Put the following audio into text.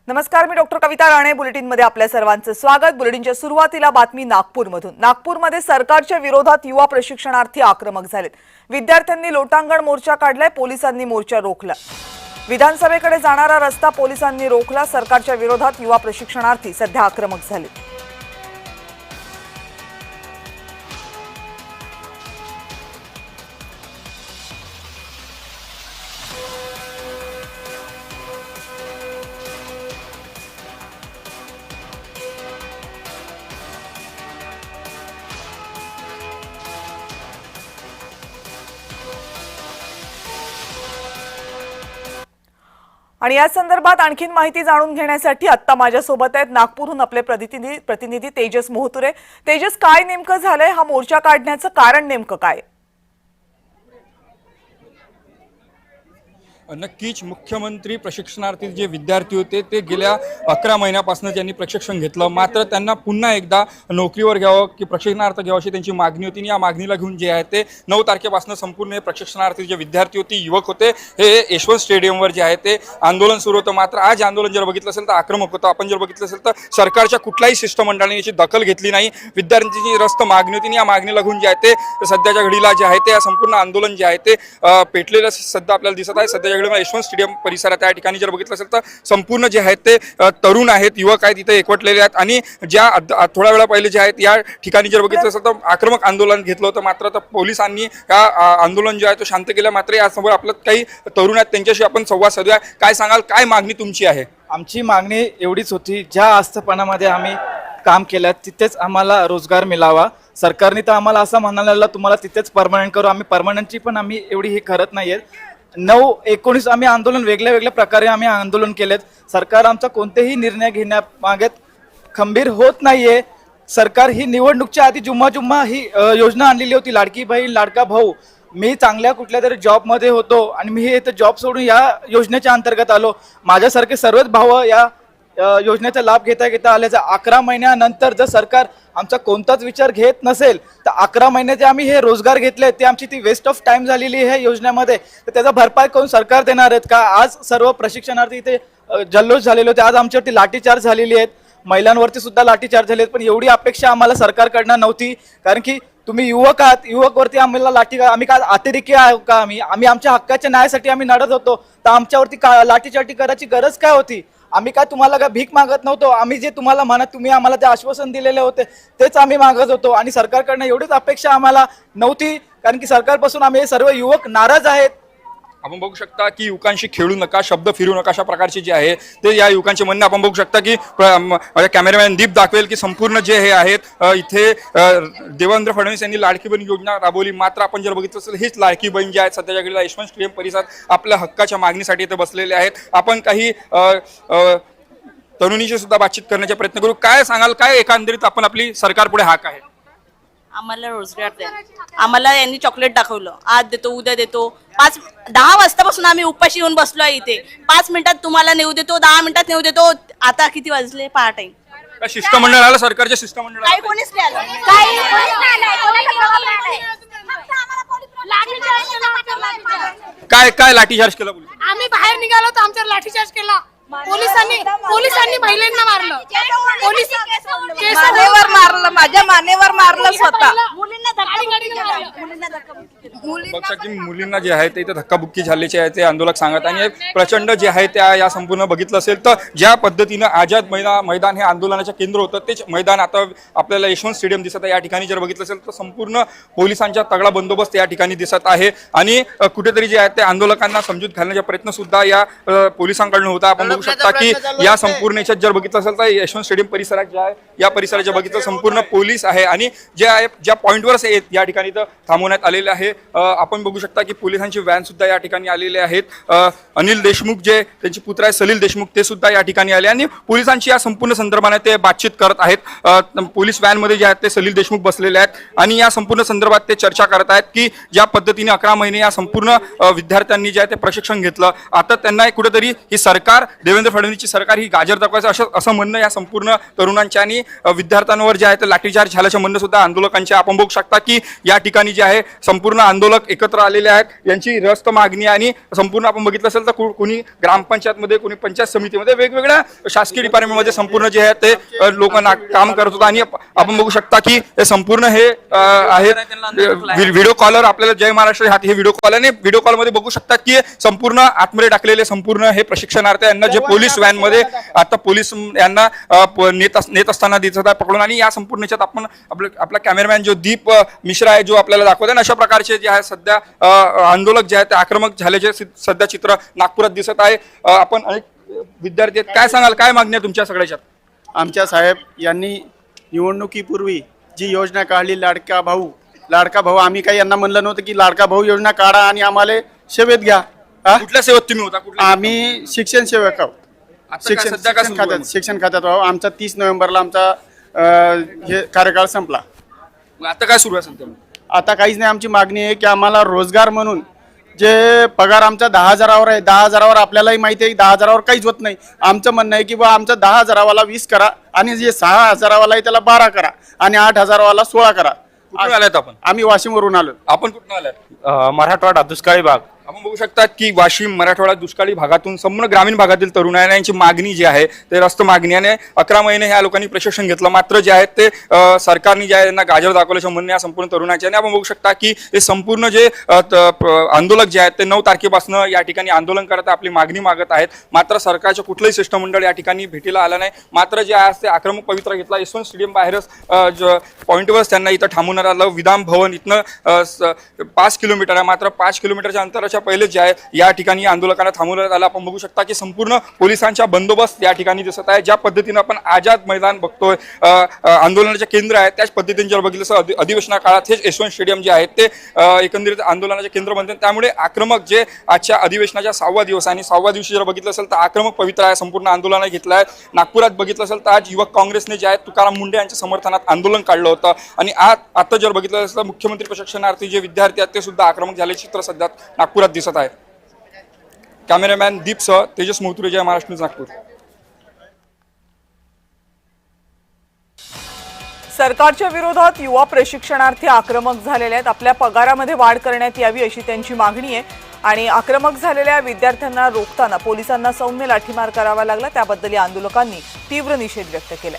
नमस्कार, मी डॉक्टर कविता राणे. बुलेटिनमध्ये आपल्या सर्वांचं स्वागत. बुलेटिनच्या सुरुवातीला बातमी नागपूरमधून. नागपूरमध्ये सरकारच्या विरोधात युवा प्रशिक्षणार्थी आक्रमक झालेत. विद्यार्थ्यांनी लोटांगण मोर्चा काढलाय. पोलिसांनी मोर्चा रोखला. विधानसभेकडे जाणारा रस्ता पोलिसांनी रोखला. सरकारच्या विरोधात युवा प्रशिक्षणार्थी सध्या आक्रमक झालेत. आणि या संदर्भात आणखीन माहिती जाणून घेण्यासाठी आता माझ्यासोबत आहेत नागपूरहून आपले प्रतिनिधी तेजस मोहतुरे. तेजस, काय नेमकं झालंय? हा मोर्चा काढण्याचं कारण नेमकं काय? नक्कीच मुख्यमंत्री प्रशिक्षणार्थी जे विद्यार्थी होते ते गेल्या 11 महिन्यापासून त्यांनी प्रशिक्षण घेतलं, मात्र त्यांना पुन्हा एकदा नोकरीवर घ्यावं की प्रशिक्षणार्थ घ्यावं अशी त्यांची मागणी होती. या मागणीला घेऊन जे आहे ते 9 तारखेपासून संपूर्ण प्रशिक्षणार्थी जे विद्यार्थी होते, युवक होते, हे यशवंत स्टेडियमवर जे आहे ते आंदोलन सुरू होतं. मात्र आज आंदोलन जर बघितलं असेल तर आक्रमक होतं. आपण जर बघितलं असेल तर सरकारच्या कुठल्याही शिष्टमंडळाने याची दखल घेतली नाही. विद्यार्थ्यांची रस्त मागणी होती. या मागणीला घेऊन जे आहे ते सध्याच्या घडीला जे आहे ते संपूर्ण आंदोलन जे आहे ते पेटलेलं सध्या आपल्याला दिसत आहे. सध्या यशवंत स्टेडियम परिसरात त्या ठिकाणी जर बघितलं असेल तर संपूर्ण जे आहेत ते तरुण आहेत, युवक आहेत, इथे एकवटलेले आहेत. आणि ज्या थोड्या वेळा पहिले जे आहेत या ठिकाणी जर बघितलं असेल तर आक्रमक आंदोलन घेतलं होतं, मात्र पोलिसांनी या आंदोलन जे आहे तो शांत केलं. मात्र यासमोर आपलं काही तरुण आहेत, त्यांच्याशी आपण संवाद साधूया. काय सांगाल, काय मागणी तुमची आहे? आमची मागणी एवढीच होती, ज्या आस्थापनामध्ये आम्ही काम केलं तिथेच आम्हाला रोजगार मिळावा. सरकारने तर आम्हाला असं म्हणायला तुम्हाला तिथेच परमनंट करू. आम्ही परमनंटची पण आम्ही एवढी हे करत नाहीये. 9-19 आम्ही आंदोलन वेगळ्या प्रकारे आम्ही आंदोलन केलेत. सरकार आमचा कोणतेही निर्णय घेण्यामागे खंबीर होत नाहीये. सरकार ही निवडणूकच्या आधी जुम्मा ही योजना आणलेली होती, लाडकी बहीण लाडका भाऊ. मी चांगल्या कुठल्या तरी जॉबमध्ये होतो आणि मी हे जॉब सोडून या योजनेच्या अंतर्गत आलो. माझ्यासारखे सर्वच भाव या योजनेचा लाभ घेता आल्याचा 11 महिन्यानंतर जर सरकार आमचा कोणताच विचार घेत नसेल तर 11 महिन्याचे आम्ही हे रोजगार घेतले ते आमची ती वेस्ट ऑफ टाइम झालेली आहे योजनेमध्ये. तर त्याचा भरपाई करून सरकार देणार आहेत का? आज सर्व प्रशिक्षणार्थी इथे जल्लोष झालेले होते. आज आमच्यावरती लाठीचार्ज झालेली आहेत, महिलांवरती सुद्धा लाठीचार्ज झाले. पण एवढी अपेक्षा आम्हाला सरकारकडनं नव्हती, कारण की तुम्ही युवक आहात, युवकवरती आम्हाला आम्ही काय अतिरेकी आहोत का? आम्ही आमच्या हक्काच्या न्यायासाठी आम्ही लढत होतो, तर आमच्यावरती लाठीचार्ज करायची गरज काय होती? आम्ही काय तुम्हाला काय भीक मागत नव्हतो. आम्ही जे तुम्हाला म्हणत तुम्ही आम्हाला ते आश्वासन दिलेले होते तेच आम्ही मागत होतो. आणि सरकारकडनं एवढीच अपेक्षा आम्हाला नव्हती, कारण की सरकारपासून आम्ही सर्व युवक नाराज आहेत. आपण बघू शकता की युवकांशी खेळू नका, शब्द फिरू नका, अशा प्रकारचे जे आहे ते या युवकांचे म्हणणे. आपण बघू शकता की कॅमेरामॅन दीप दाखवेल की संपूर्ण जे हे आहेत इथे देवेंद्र फडणवीस यांनी लाडकी बहीण योजना राबवली. मात्र आपण जर बघितलं असेल हीच लाडकी बहीण जी आहेत सध्याच्या घडीला यशवंत स्टेडियम परिसरात आपल्या हक्काच्या मागणीसाठी इथे बसलेले आहेत. आपण काही तरुणीशी सुद्धा बातचीत करण्याचा प्रयत्न करू. काय सांगाल, काय एकंदरीत आपण आपली सरकार पुढे हाक आहे? आम्हाला रोजगार द्या. आम्हाला यांनी चॉकलेट दाखवलं, आज देतो उद्या देतो. 10 वाजतापासून आम्ही उपाशी येऊन बसलो आहे इथे. 5 मिनिटात तुम्हाला नेऊ देतो, 10 मिनिटात नेऊ देतो. आता किती वाजले? पहाटे. शिष्टमंडळ आलं, सरकारच्या शिष्टमंडळ काही कोणीच नाही आलं. काय लाठीचार्ज केला? आम्ही बाहेर निघालो तर आमच्यावर लाठीचार्ज केला. पोलिसांनी महिलांना मारलं. मानेवर मारलं, माझ्या मानेवर मारलं स्वतः. बघा की मुलींना जे आहे ते इथे धक्काबुक्की झाल्याचे आहे ते आंदोलक सांगत. आणि प्रचंड जे आहे त्या या संपूर्ण बघितलं असेल तर ज्या पद्धतीनं आझाद मैदान हे आंदोलनाचं केंद्र होतं तेच मैदान आता आपल्याला यशवंत स्टेडियम दिसत आहे. या ठिकाणी जर बघितलं असेल तर संपूर्ण पोलिसांचा तगडा बंदोबस्त या ठिकाणी दिसत आहे. आणि कुठेतरी जे आहे ते आंदोलकांना समजूत घालण्याचा प्रयत्न सुद्धा या पोलिसांकडून होता. आपण बघू शकता की या संपूर्ण याच्यात जर बघितलं असेल तर यशवंत स्टेडियम परिसरात जे आहे या परिसराच्या बघितलं संपूर्ण पोलीस आहे. आणि जे आहे ज्या पॉईंटवर या ठिकाणी तर थांबवण्यात आलेले आहे. आपण बघू शकता की पोलिसांची व्हॅन सुद्धा या ठिकाणी आलेले आहेत. अनिल देशमुख जे त्यांचे पुत्र आहे सलील देशमुख ते सुद्धा या ठिकाणी आले आणि पोलिसांची या संपूर्ण संदर्भाने ते बातचीत करत आहेत. पोलीस व्हॅनमध्ये जे आहेत ते सलील देशमुख बसलेले आहेत आणि या संपूर्ण संदर्भात ते चर्चा करत आहेत की ज्या पद्धतीने 11 महिने या संपूर्ण विद्यार्थ्यांनी जे आहे ते प्रशिक्षण घेतलं, आता त्यांना कुठेतरी ही सरकार देवेंद्र फडणवीसची सरकार ही गाजर दाखवायचं असं म्हणणं या संपूर्ण तरुणांच्या आणि विद्यार्थ्यांवर जे आहे ते लाठीचार्ज झाल्याचं म्हणणं सुद्धा आंदोलकांचे. आपण बघू शकता की या ठिकाणी जे आहे संपूर्ण आंदोलन आंदोलक एकत्र आलेले आहेत. यांची रस्त मागणी आणि संपूर्ण आपण बघितलं असेल तर कोणी ग्रामपंचायतमध्ये, कोणी पंचायत समितीमध्ये, वेगवेगळ्या शासकीय डिपार्टमेंटमध्ये संपूर्ण जे आहे ते लोक काम करत होते. आणि आपण बघू शकता की हे संपूर्ण हे आहेत व्हिडिओ कॉलर. आपल्याला जय महाराष्ट्र हे व्हिडिओ कॉल आणि व्हिडिओ कॉलमध्ये बघू शकतात की संपूर्ण आतमध्ये टाकलेले संपूर्ण हे प्रशिक्षणार्थी यांना जे पोलीस व्हॅन मध्ये आता पोलीस यांना नेत असताना दिसत आहे पकडून. आणि या संपूर्ण याच्यात आपण आपला कॅमेरामॅन जो दीप मिश्रा आहे जो आपल्याला दाखवत आहे. अशा प्रकारचे जे आहे सध्या आंदोलक जे आहेत ते आक्रमक झाल्याचे सध्या चित्र नागपुरात दिसत आहे. आपण अनेक विद्यार्थी आहेत, काय सांगाल, काय मागणी आहे तुमच्या सगळ्याच्यात? आमच्या साहेब यांनी निवडणुकीपूर्वी जी योजना काढली लाडका भाऊ, आम्ही काही यांना म्हणलं नव्हतं की लाडका भाऊ योजना काढा आणि आम्हाला सेवेत घ्या. कुठल्या सेवेत तुम्ही होता? आम्ही शिक्षण सेवक आहोत. शिक्षण खात्यात आहोत. आमचा 30 नोव्हेंबरला आमचा हे कार्यकाळ संपला. आता काय सुरू आहे सध्या? आता काहीच नाही. आमची मागणी आहे की आम्हाला रोजगार म्हणून जे पगार आमचा 10,000वर आहे, 10,000वर आपल्यालाही माहिती आहे 10,000वर काहीच होत नाही. आमचं म्हणणं आहे की बा आमचा 10,000वाला 20 करा आणि जे 6,000वाला आहे त्याला 12 करा आणि 8,000वाला 16 करा. कुठून आलात आपण? आम्ही वाशिमवरून आलो. आपण कुठून आलात? मराठवाडा दुष्काळी भाग. आपण बघू शकता की वाशिम मराठवाडा दुष्काळी भागातून संपूर्ण ग्रामीण भागातील तरुणांना यांची मागणी जी आहे ते रस्त मागणी आणि 11 महिने ह्या लोकांनी प्रशिक्षण घेतलं. मात्र जे आहेत ते सरकारने जे आहे त्यांना गाजर दाखवल्याच्या म्हणणे या संपूर्ण तरुणाचे. आणि आपण बघू शकता की हे संपूर्ण जे आंदोलक जे आहेत ते 9 तारखेपासून या ठिकाणी आंदोलन करत आपली मागणी मागत आहेत. मात्र सरकारचं कुठलंही शिष्टमंडळ या ठिकाणी भेटीला आलं नाही. मात्र जे आहे ते आक्रमक पवित्रा घेतला. यशवंत स्टेडियम बाहेरच पॉईंटवर त्यांना इथं थांबवण्यात आलं. विधान भवन इथनं 5 किलोमीटर आहे. मात्र 5 किलोमीटरच्या अंतराच्या पहिले जे आहे या ठिकाणी आंदोलकांना थांबवण्यात आलं. आपण बघू शकता की संपूर्ण पोलिसांच्या बंदोबस्त या ठिकाणी दिसत आहे. ज्या पद्धतीनं आपण आझाद मैदान बघतोय, आंदोलनाचे केंद्र आहे, त्याच पद्धतीने जर बघितलं अधिवेशना काळात हे यशवंत स्टेडियम जे आहे ते एकंदरीत आंदोलनाचे केंद्र बनते. त्यामुळे आक्रमक जे आजच्या अधिवेशनाच्या 6व्या दिवस आणि 6व्या दिवशी जर बघितलं असेल तर आक्रमक पवित्रा आहे संपूर्ण आंदोलनाने घेतलं आहे. नागपुरात बघितलं असेल तर आज युवक काँग्रेसने जे आहे तुकाराम मुंडे यांच्या समर्थनात आंदोलन काढलं होतं. आणि आता जर बघितलं असेल तर मुख्यमंत्री प्रशिक्षणार्थी जे विद्यार्थी आहेत ते सुद्धा आक्रमक झाले चित्र सध्या नागपुरात दिसत आहे. कॅमेरामॅन दीपसह तेजस मोहतुरे, जय महाराष्ट्र न्यूज, नागपूर. सरकारच्या विरोधात युवा प्रशिक्षणार्थी आक्रमक झालेले आहेत. आपल्या पगारामध्ये वाढ करण्यात यावी अशी त्यांची मागणी आहे. आणि आक्रमक झालेल्या विद्यार्थ्यांना रोखताना पोलिसांना सौम्य लाठीमार करावा लागला. त्याबद्दल या आंदोलकांनी तीव्र निषेध व्यक्त केला.